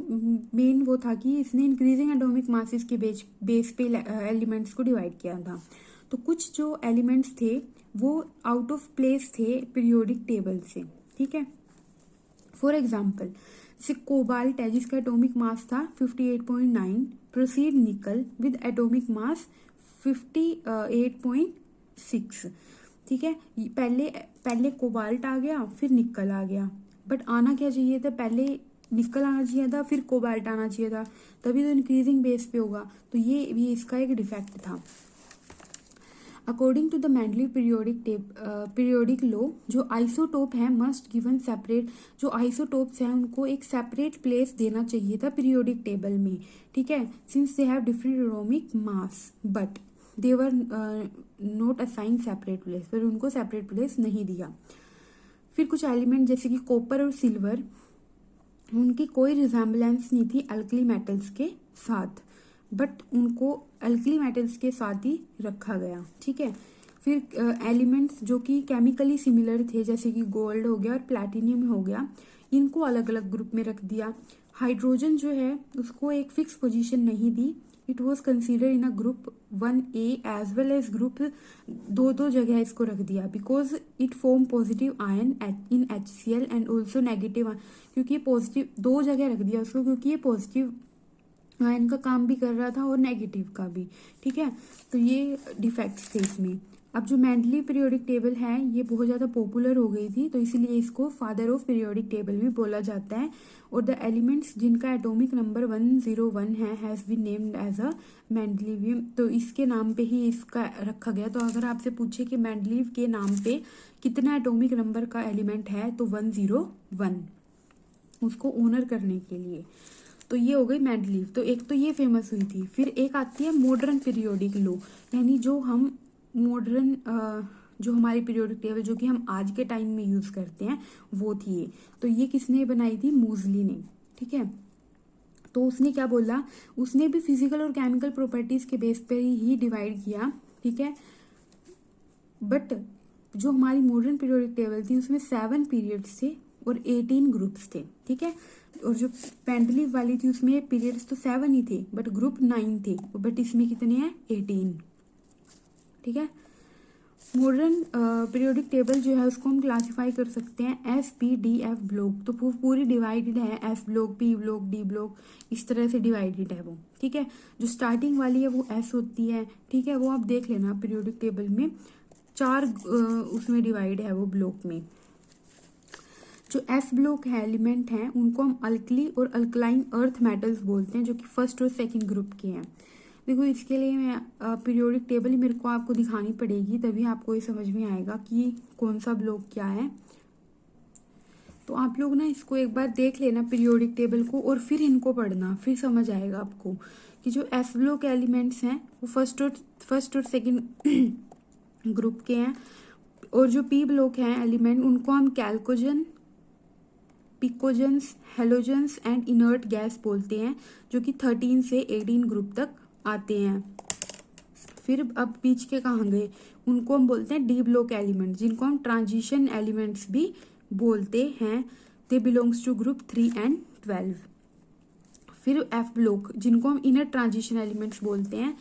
मेन वो था कि इसने इंक्रीजिंग एटॉमिक मासेस के बेस पे एलिमेंट्स को डिवाइड किया था। तो कुछ जो एलिमेंट्स थे वो आउट ऑफ प्लेस थे पीरियोडिक टेबल से, ठीक है। फॉर एग्जाम्पल जैसे कोबाल्ट है जिसका एटॉमिक मास था 58.9, प्रोसीड निकल विद एटॉमिक मास 58.6, ठीक है। पहले कोबाल्ट आ गया फिर निकल आ गया, बट आना क्या चाहिए था, पहले निकल आना चाहिए था फिर कोबाल्ट आना चाहिए था, तभी तो इंक्रीजिंग बेस पे होगा। तो ये भी इसका एक डिफेक्ट था। According to the Mendeleev periodic law, जो आइसोटोप है मस्ट गिवन सेपरेट, जो आइसोटोप्स हैं उनको एक सेपरेट प्लेस देना चाहिए था पीरियोडिक टेबल में, ठीक है, since they have different atomic mass, but they were not assign separate place, पर उनको सेपरेट प्लेस नहीं दिया। फिर कुछ एलिमेंट जैसे कि कॉपर और सिल्वर, उनकी कोई रिजेम्बलेंस नहीं थी अल्कली मेटल्स के साथ, बट उनको अल्कली मेटल्स के साथ ही रखा गया, ठीक है। फिर एलिमेंट्स जो कि केमिकली सिमिलर थे जैसे कि गोल्ड हो गया और प्लैटिनियम हो गया, इनको अलग अलग ग्रुप में रख दिया। हाइड्रोजन जो है उसको एक फिक्स पोजीशन नहीं दी, it was consider in a group 1A as well as group, दो जगह इसको रख दिया, because it form positive ion in HCl and also negative, क्योंकि पॉजिटिव दो जगह रख दिया उसको क्योंकि ये पॉजिटिव आयन का काम भी कर रहा था और नेगेटिव का भी, ठीक है। तो ये डिफेक्ट्स थे इसमें। अब जो मेंडलीव पीरियोडिक टेबल है ये बहुत ज़्यादा पॉपुलर हो गई थी, तो इसीलिए इसको फादर ऑफ पीरियोडिक टेबल भी बोला जाता है। और द एलिमेंट्स जिनका एटॉमिक नंबर 101 है has been named as a mendelevium, तो इसके नाम पे ही इसका रखा गया। तो अगर आपसे पूछे कि मेंडलीव के नाम पे कितना एटॉमिक नंबर का एलिमेंट है, तो 101, उसको ऑनर करने के लिए। तो ये हो गई मेंडलीव, तो एक तो ये फेमस हुई थी। फिर एक आती है मॉडर्न पीरियोडिक लॉ, यानी जो हम मॉडर्न जो हमारी पीरियोडिक टेबल जो कि हम आज के टाइम में यूज करते हैं वो थी ये। तो ये किसने बनाई थी? मूजली ने, ठीक है। तो उसने क्या बोला, उसने भी फिजिकल और केमिकल प्रॉपर्टीज के बेस पर ही डिवाइड किया, ठीक है। बट जो हमारी मॉडर्न पीरियोडिक टेबल थी उसमें 7 पीरियड्स थे और 18 ग्रुप्स थे, ठीक है। और जो मेंडलीव वाली थी उसमें पीरियड्स तो 7 ही थे बट ग्रुप 9 थे, बट इसमें कितने हैं? 18, ठीक है। मॉडर्न पीरियोडिक टेबल जो है उसको हम क्लासिफाई कर सकते हैं SPDF ब्लॉक, तो पूरी डिवाइडेड है, S block, P block, D block, इस तरह से डिवाइडेड है वो, ठीक है। जो स्टार्टिंग वाली है वो S होती है, ठीक है, वो आप देख लेना पीरियोडिक टेबल में 4 उसमें डिवाइड है वो ब्लॉक में। जो S ब्लॉक है एलिमेंट हैं उनको हम अल्कली और अल्कलाइन अर्थ मेटल्स बोलते हैं, जो कि फर्स्ट और सेकंड ग्रुप के हैं। देखो इसके लिए मैं पीरियोडिक टेबल ही मेरे को आपको दिखानी पड़ेगी, तभी आपको ये समझ में आएगा कि कौन सा ब्लॉक क्या है। तो आप लोग ना इसको एक बार देख लेना पीरियोडिक टेबल को और फिर इनको पढ़ना, फिर समझ आएगा आपको कि जो S ब्लॉक एलिमेंट्स हैं वो फर्स्ट और सेकंड ग्रुप के हैं। और जो P ब्लॉक हैं एलिमेंट उनको हम कैल्कोजन, पिकोजेंस, हेलोजेंस एंड इनर्ट गैस बोलते हैं, जो कि 13 से 18 ग्रुप तक आते हैं। फिर अब बीच के कहाँ गए, उनको हम बोलते हैं D ब्लॉक एलिमेंट, जिनको हम ट्रांजिशन एलिमेंट्स भी बोलते हैं। They belongs to group 3 and 12। फिर F ब्लॉक जिनको हम इनर ट्रांजिशन एलिमेंट्स बोलते हैं,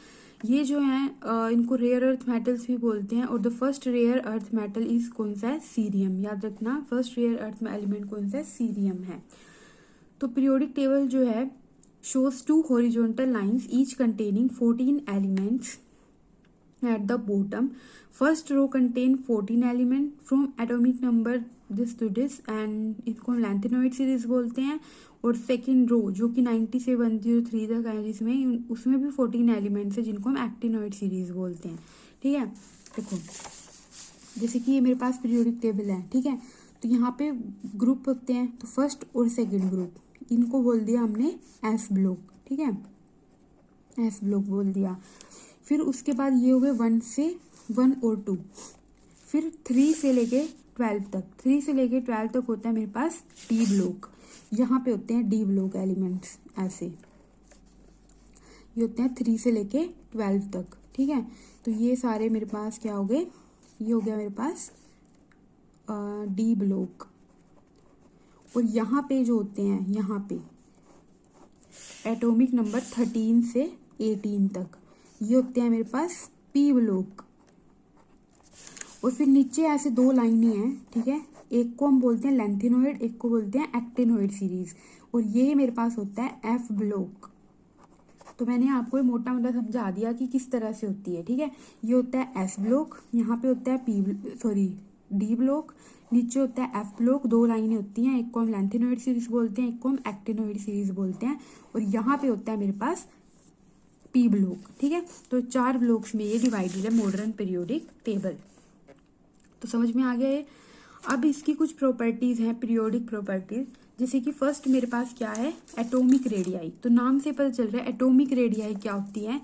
ये जो हैं इनको रेयर अर्थ मेटल्स भी बोलते हैं। और the first rare earth metal is कौन सा है? सीरियम। याद रखना फर्स्ट रेयर अर्थ में एलिमेंट कौन सा है? सीरियम है। तो पीरियोडिक टेबल जो है shows 2 horizontal lines each containing 14 elements at the bottom. First row contain 14 elements from atomic number this to this and इसको हम लैंथेनॉइड सीरीज बोलते हैं। और सेकेंड रो जो कि 90 से 103 तक है जिसमें उसमें भी 14 एलिमेंट्स है जिनको हम एक्टिनॉइड सीरीज बोलते हैं, ठीक है। देखो जैसे कि ये मेरे पास पीरियोडिक टेबल है, ठीक है, तो यहाँ पे ग्रुप होते हैं, तो फर्स्ट और सेकेंड ग्रुप इनको बोल दिया हमने S ब्लॉक, ठीक है, S ब्लॉक बोल दिया। फिर उसके बाद ये हो गए 1 और 2। फिर 3 से लेके 12 तक, 3 से लेके 12 तक होता है मेरे पास D ब्लॉक। यहाँ पे होते हैं D ब्लॉक एलिमेंट्स, ऐसे ये होते हैं 3 से लेके 12 तक, ठीक है। तो ये सारे मेरे पास क्या हो गए, ये हो गया मेरे पास D ब्लॉक। और यहाँ पे जो होते हैं, यहाँ पे एटॉमिक नंबर 13 से 18 तक ये होते हैं मेरे पास P ब्लॉक। और फिर नीचे ऐसे 2 लाइनें हैं, ठीक है, एक को हम बोलते हैं लैंथेनॉइड, एक को बोलते हैं एक्टिनॉइड सीरीज। और ये मेरे पास होता है F ब्लॉक। तो मैंने आपको ये मोटा मोटा समझा दिया कि किस तरह से होती है, ठीक है। ये होता है S ब्लॉक, यहाँ पे होता है D ब्लॉक, नीचे होता है F ब्लॉक। 2 लाइनें होती हैं, एक को हम लैंथेनॉइड सीरीज बोलते हैं, एक को हम एक्टिनॉइड सीरीज बोलते हैं। और यहाँ पे होता है मेरे पास पी ब्लॉक, ठीक है। तो 4 ब्लॉक्स में ये डिवाइडेड है मॉडर्न पीरियोडिक टेबल। तो समझ में आ गया ये। अब इसकी कुछ प्रॉपर्टीज हैं, पीरियोडिक प्रॉपर्टीज, जैसे कि फर्स्ट मेरे पास क्या है, एटॉमिक रेडियाई। तो नाम से पता चल रहा है एटॉमिक रेडियाई क्या होती है,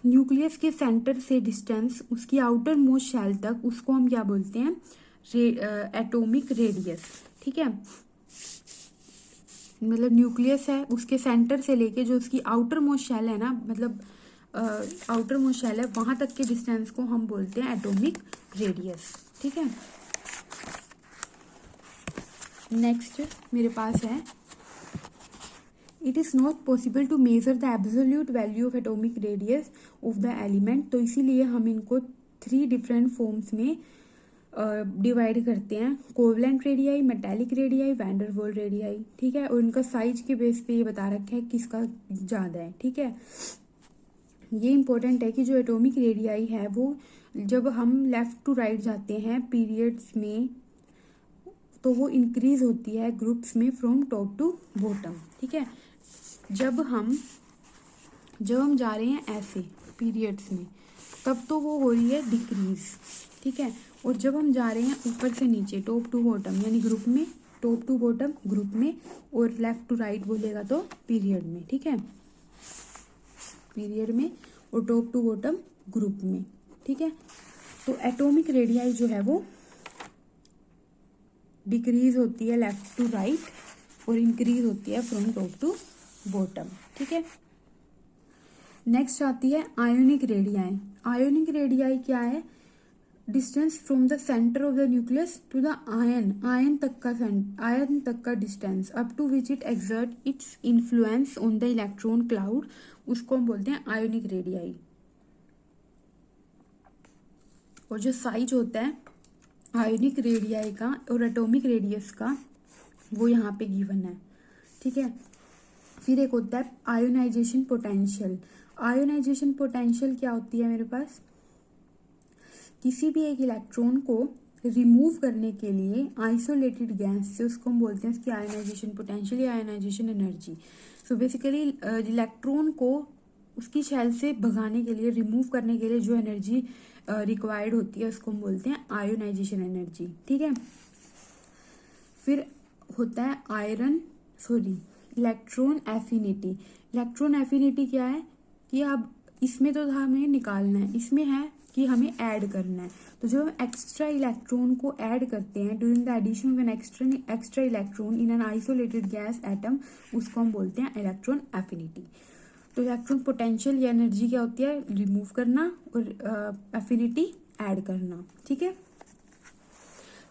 न्यूक्लियस के सेंटर से डिस्टेंस उसकी आउटर मोस्ट शेल तक, उसको हम क्या बोलते हैं, एटॉमिक रेडियस, ठीक है। मतलब न्यूक्लियस है, उसके सेंटर से लेके जो उसकी आउटर मोस्ट शेल है ना, मतलब आउटर मोस्ट शेल है, वहां तक के डिस्टेंस को हम बोलते हैं एटॉमिक रेडियस, ठीक है। नेक्स्ट मेरे पास है, it is not possible to measure the absolute value of atomic radius of the element. तो इसीलिए हम इनको 3 डिफरेंट फॉर्म्स में डिवाइड करते हैं, covalent radii, metallic radii, van der Waals radii, ठीक है। और इनका साइज के बेस पे ये बता रखा है किसका ज़्यादा है, ठीक है। ये इंपॉर्टेंट है कि जो एटॉमिक रेडियाई है वो जब हम लेफ्ट टू राइट जाते हैं पीरियड्स में, तो वो इंक्रीज होती है ग्रुप्स में फ्रॉम टॉप टू बॉटम, ठीक है। जब हम जा रहे हैं ऐसे पीरियड्स में, तब तो वो हो रही है डिक्रीज, ठीक है। और जब हम जा रहे हैं ऊपर से नीचे, टॉप टू बॉटम, यानी ग्रुप में, टॉप टू बॉटम ग्रुप में, और लेफ्ट टू राइट बोलेगा तो पीरियड में, ठीक है, पीरियड में और टॉप टू बॉटम ग्रुप में, ठीक है। तो एटॉमिक रेडियाई जो है वो डिक्रीज होती है लेफ्ट टू राइट और इंक्रीज होती है फ्रॉम टॉप टू बॉटम, ठीक है। नेक्स्ट आती है आयोनिक रेडियाई। आयोनिक रेडियाई क्या है, distance from the centre of the nucleus to the ion तक का distance up to which it exert its influence on the electron cloud, उसको हम बोलते हैं आयोनिक रेडियाई। और जो साइज होता है आयोनिक रेडियाई का और एटॉमिक रेडियस का, वो यहाँ पे गिवन है, ठीक है। फिर एक होता है आयोनाइजेशन पोटेंशियल। आयोनाइजेशन पोटेंशियल क्या होती है मेरे पास, किसी भी एक इलेक्ट्रॉन को रिमूव करने के लिए आइसोलेटेड गैस से, उसको हम बोलते हैं उसकी आयोनाइजेशन पोटेंशियल या ionisation energy. So basically electron को उसकी शेल से भगाने के लिए, रिमूव करने के लिए जो एनर्जी रिक्वायर्ड होती है, उसको हम बोलते हैं आयोनाइजेशन एनर्जी, ठीक है। फिर होता है इलेक्ट्रॉन एफिनिटी। इलेक्ट्रॉन एफिनिटी क्या है कि अब इसमें तो हमें निकालना है, इसमें है कि हमें ऐड करना है। तो जब हम एक्स्ट्रा इलेक्ट्रॉन को ऐड करते हैं during the addition of an extra electron in an isolated gas atom, उसको हम बोलते हैं इलेक्ट्रॉन एफिनिटी। तो इलेक्ट्रॉन पोटेंशियल या एनर्जी क्या होती है, रिमूव करना, और एफिनिटी ऐड करना, ठीक है।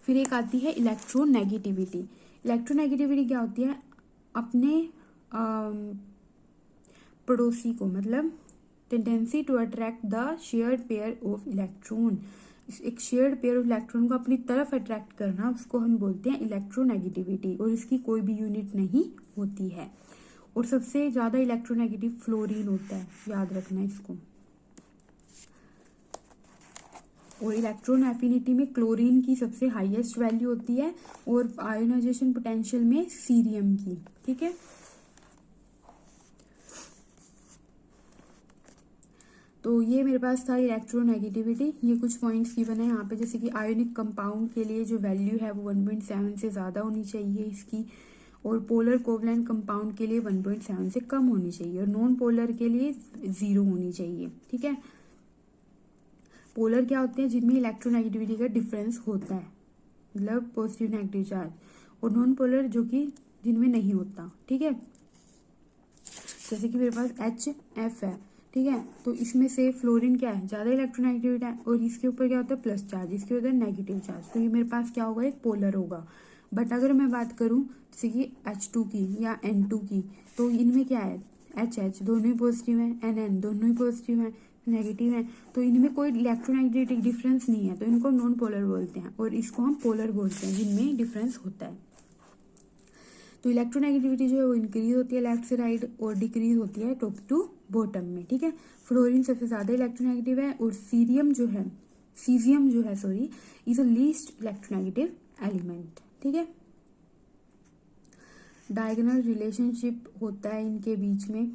फिर एक आती है इलेक्ट्रोनेगेटिविटी। इलेक्ट्रोनेगेटिविटी क्या होती है, अपने पड़ोसी को, मतलब tendency to attract the shared pair of electron, एक शेयर्ड पेयर ऑफ इलेक्ट्रॉन को अपनी तरफ अट्रैक्ट करना, उसको हम बोलते हैं इलेक्ट्रोनेगेटिविटी। और इसकी कोई भी यूनिट नहीं होती है। और सबसे ज्यादा इलेक्ट्रोनेगेटिव फ्लोरीन होता है, याद रखना इसको। और इलेक्ट्रॉन एफिनिटी में क्लोरीन की सबसे हाईएस्ट वैल्यू होती है, और आयोनाइजेशन पोटेंशियल में सीरियम की, ठीक है। तो ये मेरे पास था इलेक्ट्रोनेगेटिविटी। ये कुछ पॉइंट्स गिवन है यहाँ पे, जैसे कि आयोनिक कंपाउंड के लिए जो वैल्यू है वो 1.7 से ज़्यादा होनी चाहिए इसकी, और पोलर कोवलेंट कंपाउंड के लिए 1.7 से कम होनी चाहिए, और नॉन पोलर के लिए 0 होनी चाहिए, ठीक है। पोलर क्या होते हैं, जिनमें इलेक्ट्रोनेगेटिविटी का डिफरेंस होता है, मतलब पॉजिटिव नेगेटिव चार्ज, और नॉन पोलर जो कि जिनमें नहीं होता, ठीक है। जैसे कि मेरे पास HF है, ठीक है। तो इसमें से फ्लोरीन क्या है, ज्यादा इलेक्ट्रोनेगेटिविटी है, और इसके ऊपर क्या होता है प्लस चार्ज, इसके ऊपर नेगेटिव चार्ज। तो ये मेरे पास क्या होगा, एक पोलर होगा। बट अगर मैं बात करूं जैसे कि H2 की या N2 की, तो इनमें क्या है, HH दोनों ही पॉजिटिव है, NN दोनों ही पॉजिटिव है, नेगेटिव है, तो इनमें कोई इलेक्ट्रोनेगेटिविटी डिफरेंस नहीं है, तो इनको नॉन पोलर बोलते हैं, और इसको हम पोलर बोलते हैं जिनमें डिफरेंस होता है। तो इलेक्ट्रोनेगेटिविटी जो है वो इंक्रीज होती है लेफ्ट से राइट, और डिक्रीज होती है टॉप टू बॉटम में, ठीक है। फ्लोरीन सबसे ज्यादा इलेक्ट्रोनेगेटिव है, और सीजियम जो है is a least electronegative element, ठीक है। डायगोनल रिलेशनशिप होता है इनके बीच में।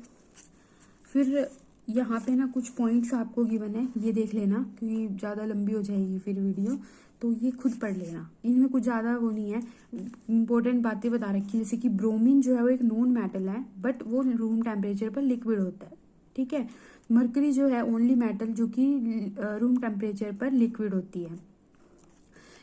फिर यहाँ पे ना कुछ पॉइंट्स आपको गिवन है, ये देख लेना क्योंकि ज़्यादा लंबी हो जाएगी फिर वीडियो, तो ये खुद पढ़ लेना, इनमें कुछ ज़्यादा वो नहीं है, इंपॉर्टेंट बातें बता रखी है। जैसे कि ब्रोमीन जो है वो एक नॉन मेटल है बट वो रूम टेम्परेचर पर लिक्विड होता है, ठीक है। मरकरी जो है ओनली मेटल जो कि रूम टेम्परेचर पर लिक्विड होती है।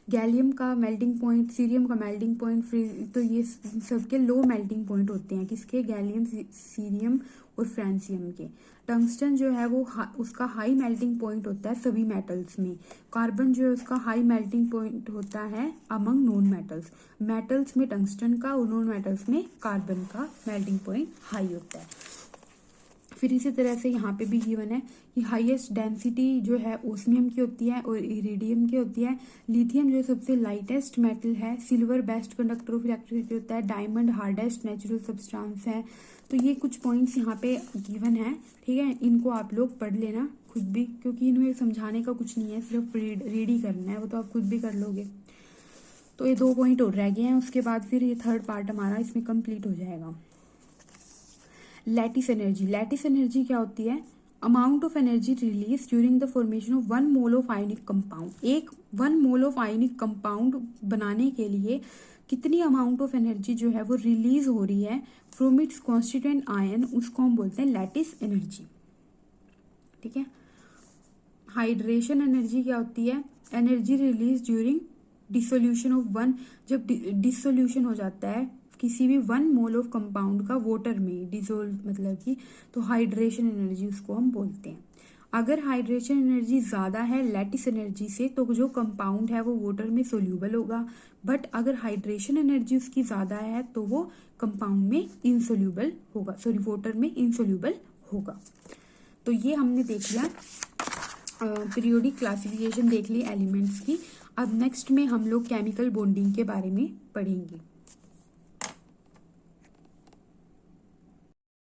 गैलियम का मेल्टिंग पॉइंट, सीरियम का मेल्टिंग पॉइंट, तो ये सबके लो मेल्टिंग पॉइंट होते हैं, किसके, गैलियम, सीरियम और फ्रांसियम के। टंगस्टन जो है वो उसका हाई मेल्टिंग पॉइंट होता है सभी मेटल्स में। कार्बन जो है उसका हाई मेल्टिंग पॉइंट होता है अमंग नॉन मेटल्स। मेटल्स में टंगस्टन का और नॉन मेटल्स में कार्बन का मेल्टिंग पॉइंट हाई होता है। फिर इसी तरह से यहाँ पे भी गिवन है कि हाईएस्ट डेंसिटी जो है ओस्मियम की होती है और इरिडियम की होती है। लिथियम जो सबसे लाइटेस्ट मेटल है। Silver best conductor of electricity होता है। डायमंड हार्डेस्ट नेचुरल सब्सटेंस है। तो ये कुछ पॉइंट्स यहाँ पे गिवन है, ठीक है। इनको आप लोग पढ़ लेना खुद भी, क्योंकि इनमें समझाने का कुछ नहीं है, सिर्फ रीड ही करना है, वो तो आप खुद भी कर लोगे। तो ये 2 पॉइंट और रह गए हैं, उसके बाद फिर ये थर्ड पार्ट हमारा इसमें कंप्लीट हो जाएगा। Lattice energy. लैटिस एनर्जी क्या होती है? Amount of energy release during the formation of 1 mole of ionic compound. एक 1 मोल ऑफ आयनिक कंपाउंड बनाने के लिए कितनी अमाउंट ऑफ एनर्जी जो है वो रिलीज हो रही है फ्रॉम इट्स कॉन्स्टिट्यूएंट आयन, उसको हम बोलते हैं लैटिस एनर्जी, ठीक है। हाइड्रेशन एनर्जी क्या होती है? Energy release during dissolution of 1, जब डिसोल्यूशन हो जाता है किसी भी 1 मोल ऑफ कंपाउंड का वाटर में, डिसोल्व मतलब कि, तो हाइड्रेशन एनर्जी उसको हम बोलते हैं। अगर हाइड्रेशन एनर्जी ज़्यादा है लैटिस एनर्जी से तो जो कंपाउंड है वो वाटर में सोल्यूबल होगा, बट अगर हाइड्रेशन एनर्जी उसकी ज़्यादा है तो वो कंपाउंड में इनसोल्यूबल होगा, सॉरी वाटर में इनसोल्यूबल होगा। तो ये हमने देख लिया पीरियोडिक क्लासिफिकेशन, देख ली एलिमेंट्स की। अब नेक्स्ट में हम लोग केमिकल बॉन्डिंग के बारे में पढ़ेंगे।